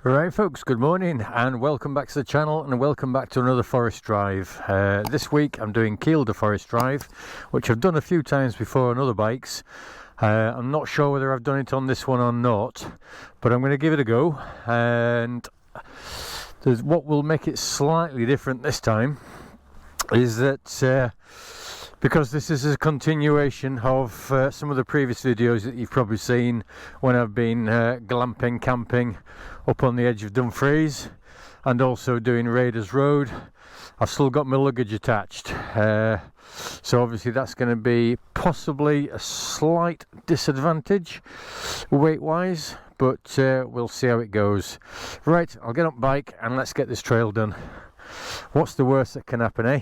Right folks, good morning and welcome back to the channel and welcome back to another forest drive. This week I'm doing Kielder Forest Drive, which I've done a few times before on other bikes. I'm not sure whether I've done it on this one or not, but I'm going to give it a go. And what will make it slightly different this time is that because this is a continuation of some of the previous videos that you've probably seen when I've been glamping, camping up on the edge of Dumfries and also doing Raiders Road. I've still got my luggage attached, so obviously that's going to be possibly a slight disadvantage weight wise, but we'll see how it goes. Right, I'll get on bike and let's get this trail done. What's the worst that can happen, eh?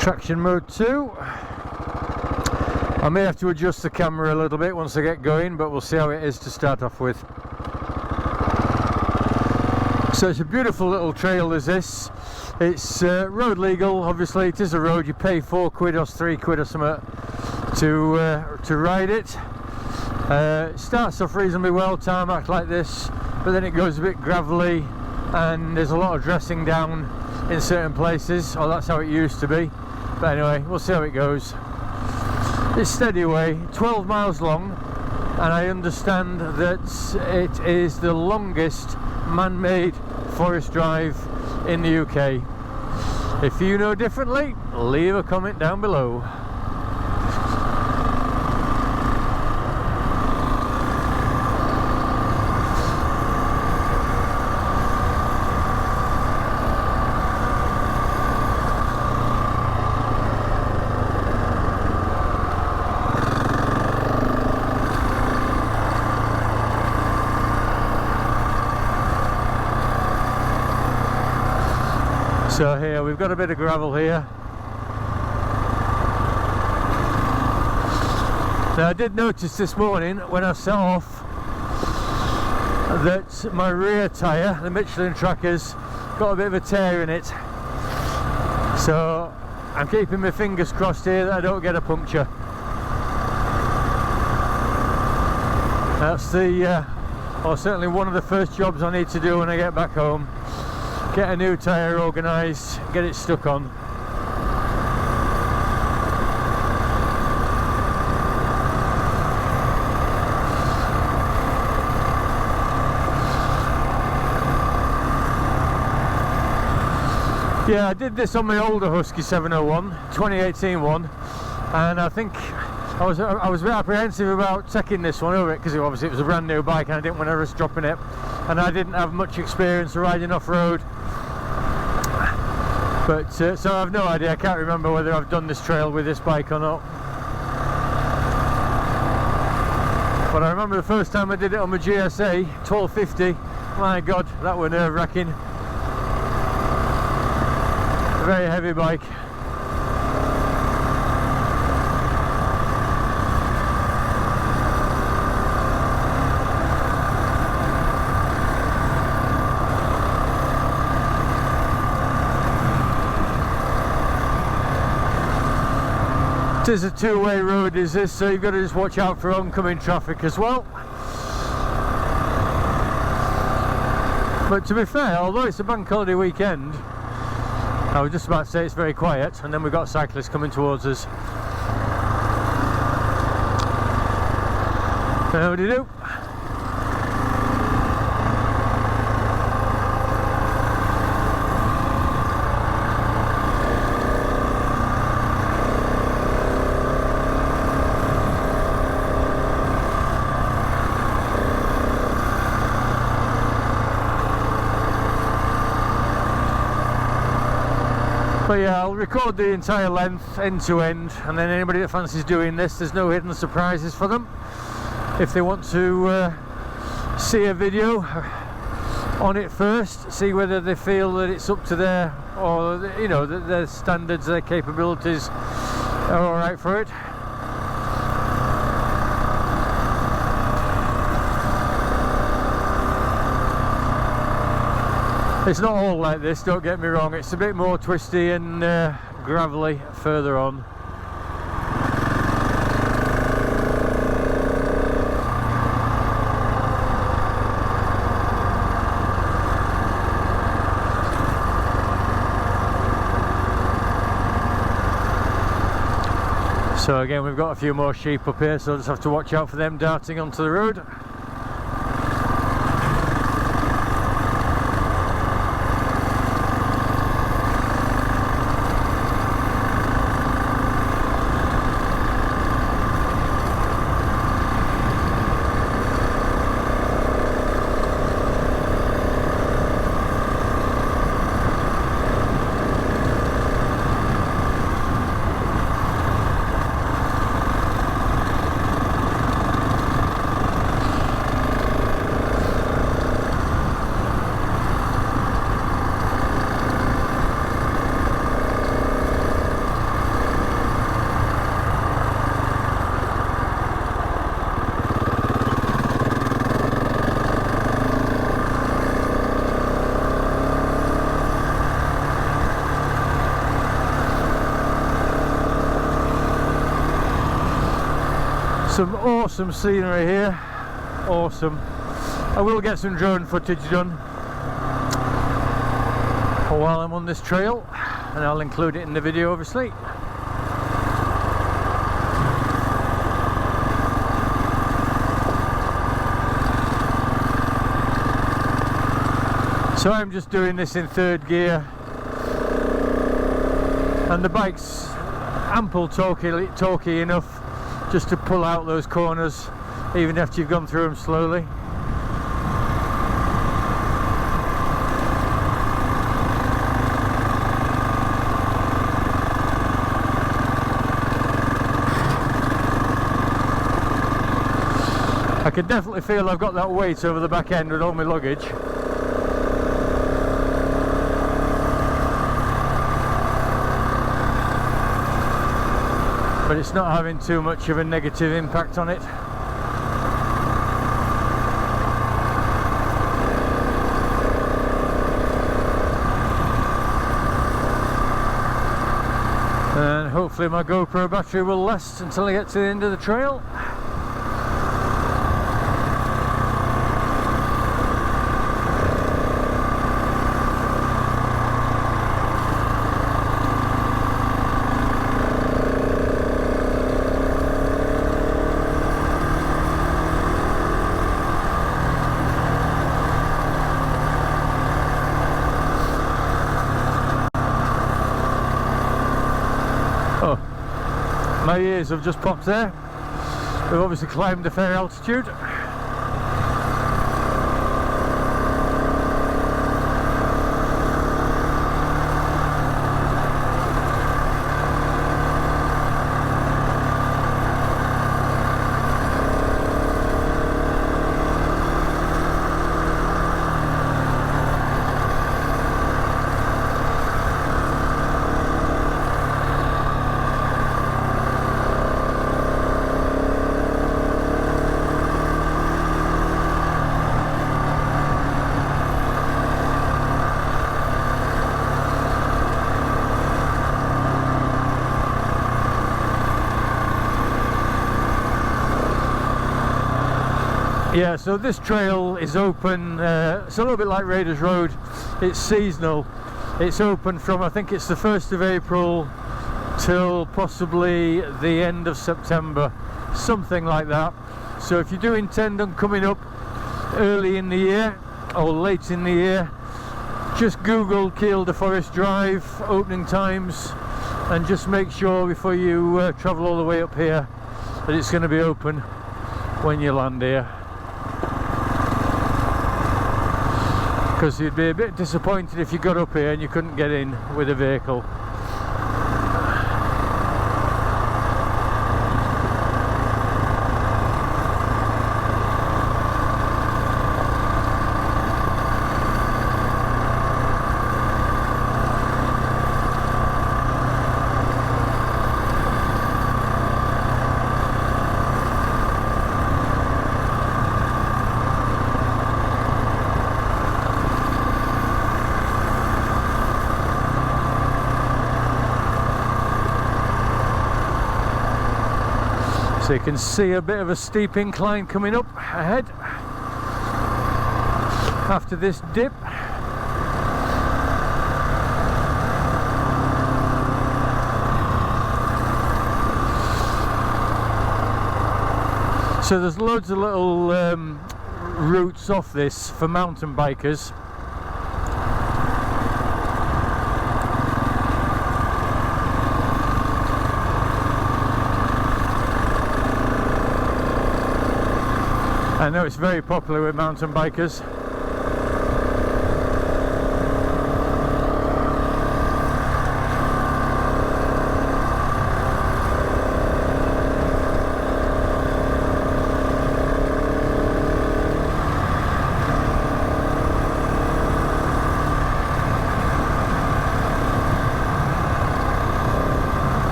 Traction mode 2. I may have to adjust the camera a little bit once I get going, but we'll see how it is to start off with. So it's a beautiful little trail as this. It's road legal, obviously it is a road. You pay £4 or £3 or something to ride it. It starts off reasonably well, tarmac like this, but then it goes a bit gravelly and there's a lot of dressing down in certain places, or that's how it used to be. But anyway, we'll see how it goes. It's steady away, 12 miles long, and I understand that it is the longest man-made forest drive in the UK. If you know differently, leave a comment down below. So here we've got a bit of gravel here. Now I did notice this morning when I set off that my rear tyre, the Michelin trackers, got a bit of a tear in it. So I'm keeping my fingers crossed here that I don't get a puncture. That's or certainly one of the first jobs I need to do when I get back home. Get a new tyre organised, get it stuck on. Yeah, I did this on my older Husky 701, 2018 one, and I think I was a bit apprehensive about taking this one over it because obviously it was a brand new bike and I didn't want to risk dropping it, and I didn't have much experience of riding off-road. But so I have no idea, I can't remember whether I've done this trail with this bike or not. But I remember the first time I did it on my GSA 1250, my god, that was nerve-wracking. A very heavy bike. It is a two-way road, is this, so you've got to just watch out for oncoming traffic as well. But to be fair, although it's a bank holiday weekend, I was just about to say it's very quiet, and then we've got cyclists coming towards us. How do you do? But yeah, I'll record the entire length end to end, and then anybody that fancies doing this, there's no hidden surprises for them. If they want to see a video on it first, see whether they feel that it's up to their, or you know, their standards, their capabilities are alright for it. It's not all like this, don't get me wrong, it's a bit more twisty and gravelly further on. So again, we've got a few more sheep up here, so I just have to watch out for them darting onto the road. Some awesome scenery here, awesome. I will get some drone footage done while I'm on this trail, and I'll include it in the video obviously. So I'm just doing this in third gear, and the bike's ample torquey enough just to pull out those corners even after you've gone through them slowly. I can definitely feel I've got that weight over the back end with all my luggage. But it's not having too much of a negative impact on it. And hopefully my GoPro battery will last until I get to the end of the trail. My ears have just popped there. We've obviously climbed a fair altitude. Yeah, so this trail is open, it's a little bit like Raiders Road, it's seasonal. It's open from, I think it's the 1st of April till possibly the end of September, something like that. So if you do intend on coming up early in the year or late in the year, just Google Kielder Forest Drive opening times and just make sure before you travel all the way up here that it's going to be open when you land here. Because you'd be a bit disappointed if you got up here and you couldn't get in with a vehicle. So you can see a bit of a steep incline coming up ahead after this dip. So there's loads of little routes off this for mountain bikers. I know it's very popular with mountain bikers.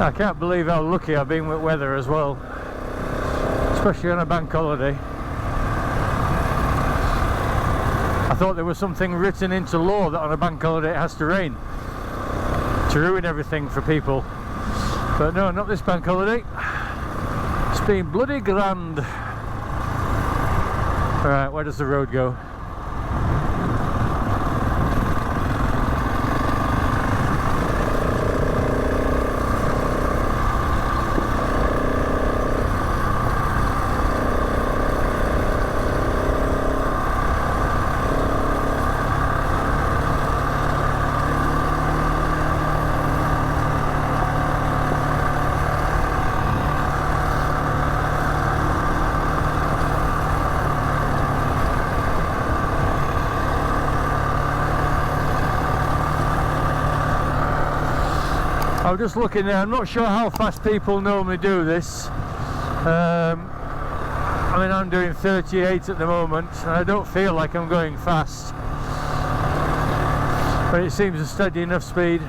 I can't believe how lucky I've been with weather as well, especially on a bank holiday. I thought there was something written into law that on a bank holiday it has to rain to ruin everything for people, but no, not this bank holiday. It's been bloody grand. Alright, where does the road go? I'm just looking there, I'm not sure how fast people normally do this. I mean, I'm doing 38 at the moment and I don't feel like I'm going fast, but it seems a steady enough speed.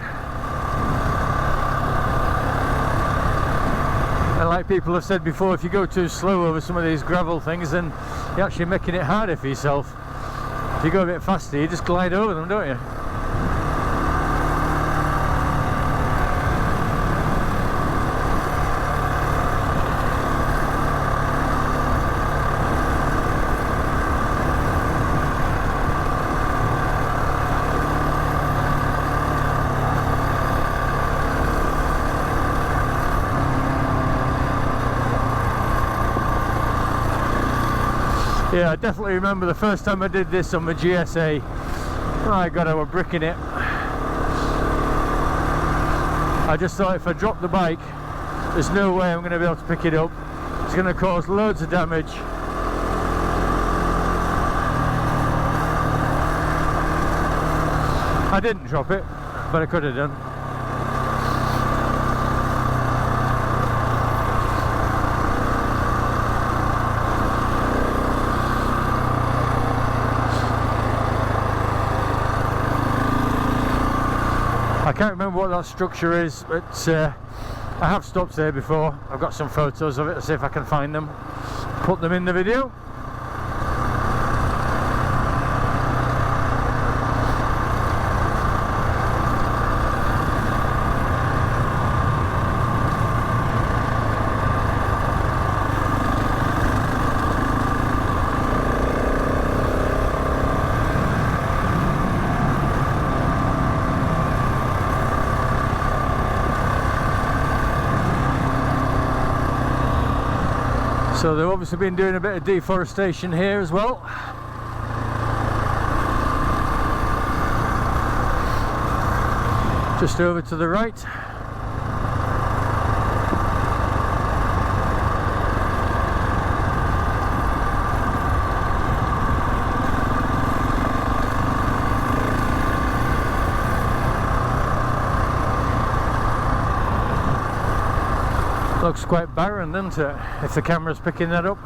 And like people have said before, if you go too slow over some of these gravel things, then you're actually making it harder for yourself. If you go a bit faster, you just glide over them, don't you? Yeah, I definitely remember the first time I did this on my GSA. My God, I was bricking it. I just thought if I drop the bike, there's no way I'm going to be able to pick it up. It's going to cause loads of damage. I didn't drop it, but I could have done. I can't remember what that structure is, but I have stopped there before. I've got some photos of it to see if I can find them, put them in the video. So they've obviously been doing a bit of deforestation here as well. Just over to the right. Looks quite barren, doesn't it, if the camera's picking that up.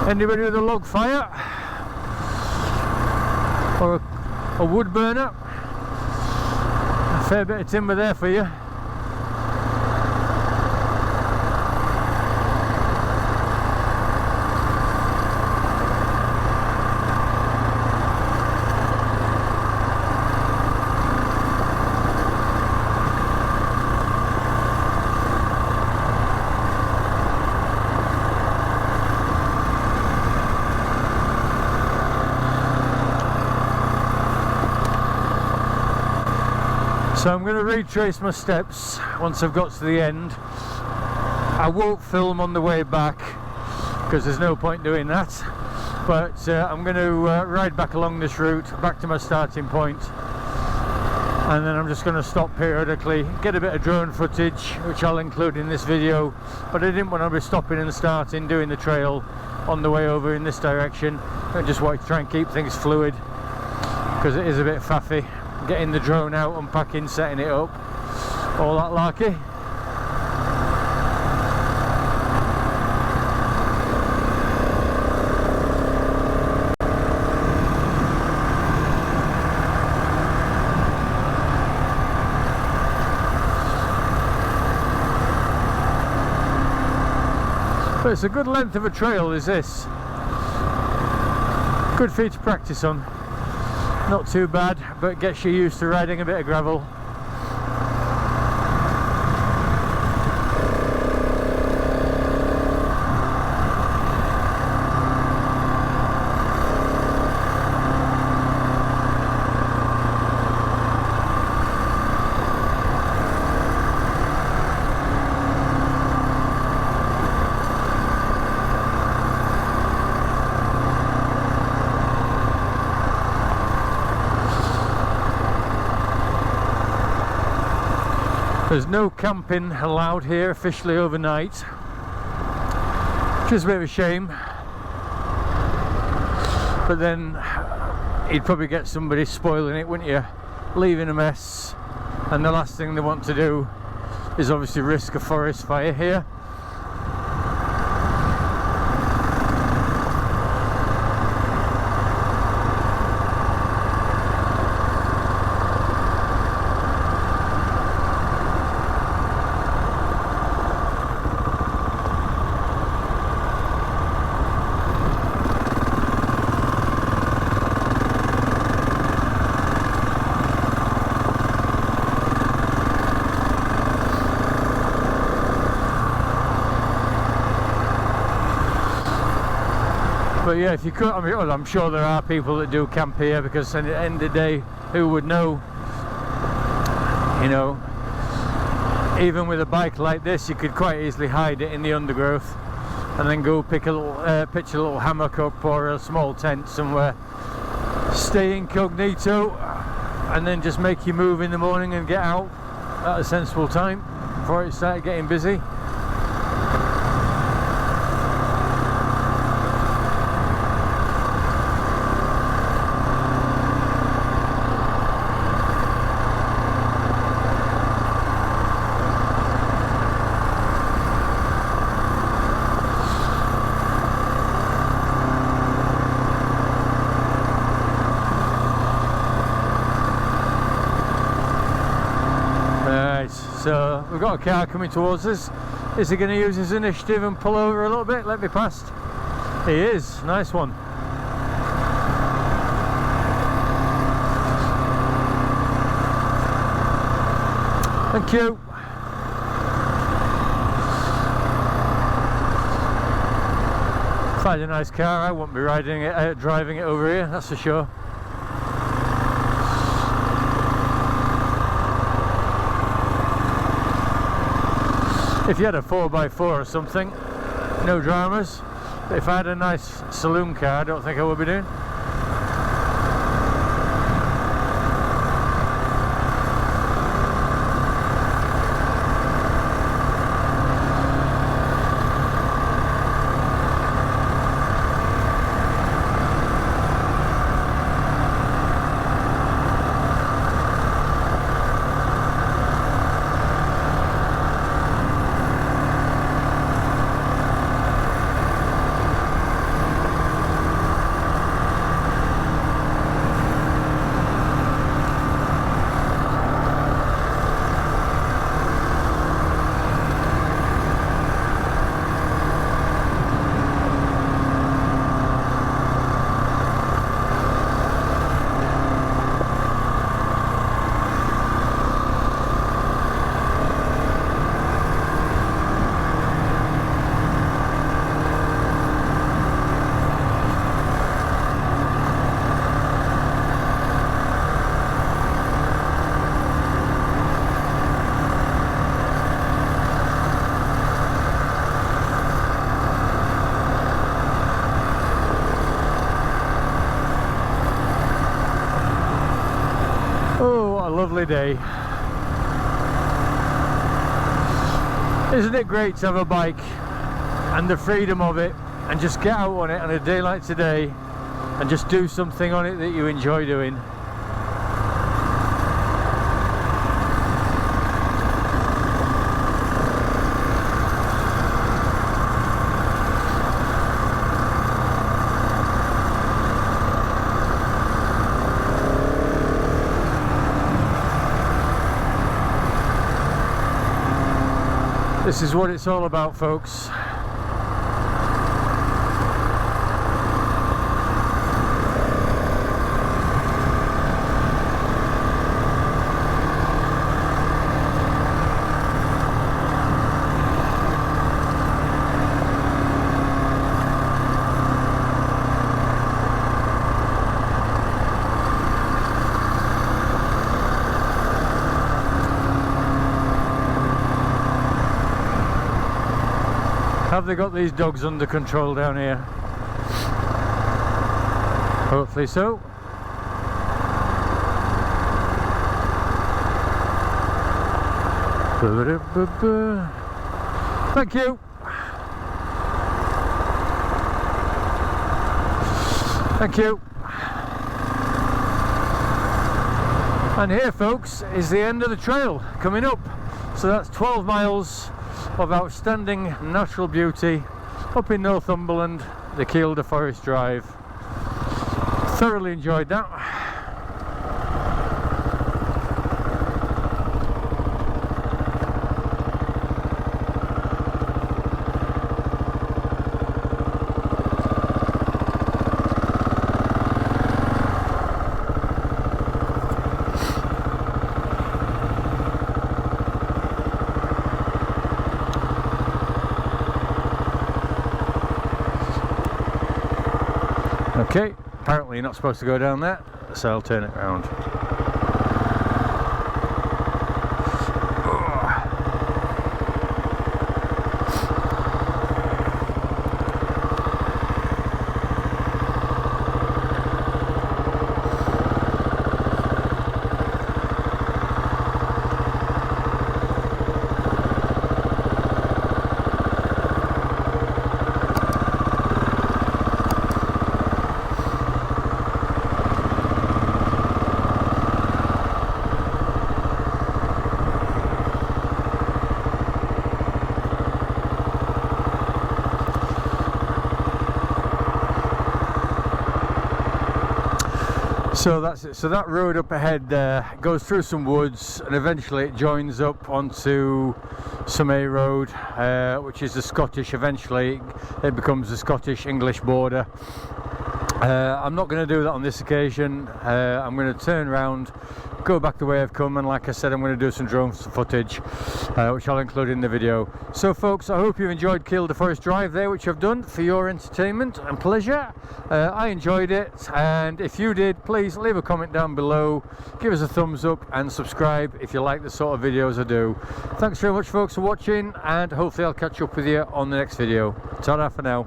Anybody with a log fire or a wood burner? A fair bit of timber there for you. So I'm going to retrace my steps once I've got to the end. I won't film on the way back because there's no point doing that, but I'm going to ride back along this route back to my starting point, and then I'm just going to stop periodically, get a bit of drone footage which I'll include in this video, but I didn't want to be stopping and starting doing the trail on the way over in this direction. I just wanted to try and keep things fluid because it is a bit faffy getting the drone out, unpacking, setting it up, all that larky. But it's a good length of a trail, is this. Good for you to practice on. Not too bad, but gets you used to riding a bit of gravel. There's no camping allowed here officially overnight, which is a bit of a shame, but then you'd probably get somebody spoiling it, wouldn't you, leaving a mess, and the last thing they want to do is obviously risk a forest fire here. But yeah, if you could, I mean, well, I'm sure there are people that do camp here, because at the end of the day, who would know? You know, even with a bike like this, you could quite easily hide it in the undergrowth and then go pick a little, pitch a little hammock up or a small tent somewhere, stay incognito, and then just make your move in the morning and get out at a sensible time before it started getting busy. So we've got a car coming towards us. Is he going to use his initiative and pull over a little bit, let me past? He is. Nice one. Thank you. Find a nice car. I won't be riding it, driving it over here, that's for sure. If you had a 4x4 or something, no dramas. But if I had a nice saloon car, I don't think I would be doing. lovely day. Isn't it great to have a bike and the freedom of it, and just get out on it on a day like today and just do something on it that you enjoy doing? This is what it's all about, folks. Have they got these dogs under control down here? Hopefully so. Thank you. Thank you. And here, folks, is the end of the trail coming up. So that's 12 miles of outstanding natural beauty up in Northumberland, the Kielder Forest Drive. Thoroughly enjoyed that. Okay, apparently you're not supposed to go down there, so I'll turn it around. So that's it. So that road up ahead goes through some woods, and eventually it joins up onto some A road, which is the Scottish. Eventually it becomes the Scottish-English border. I'm not going to do that on this occasion. I'm going to turn around, go back the way I've come, and like I said, I'm going to do some drone footage, which I'll include in the video. So folks, I hope you enjoyed Kielder Forest Drive there, which I've done for your entertainment and pleasure. I enjoyed it, and if you did, please leave a comment down below, give us a thumbs up and subscribe if you like the sort of videos I do. Thanks very much, folks, for watching, and hopefully I'll catch up with you on the next video. Ta-ra for now.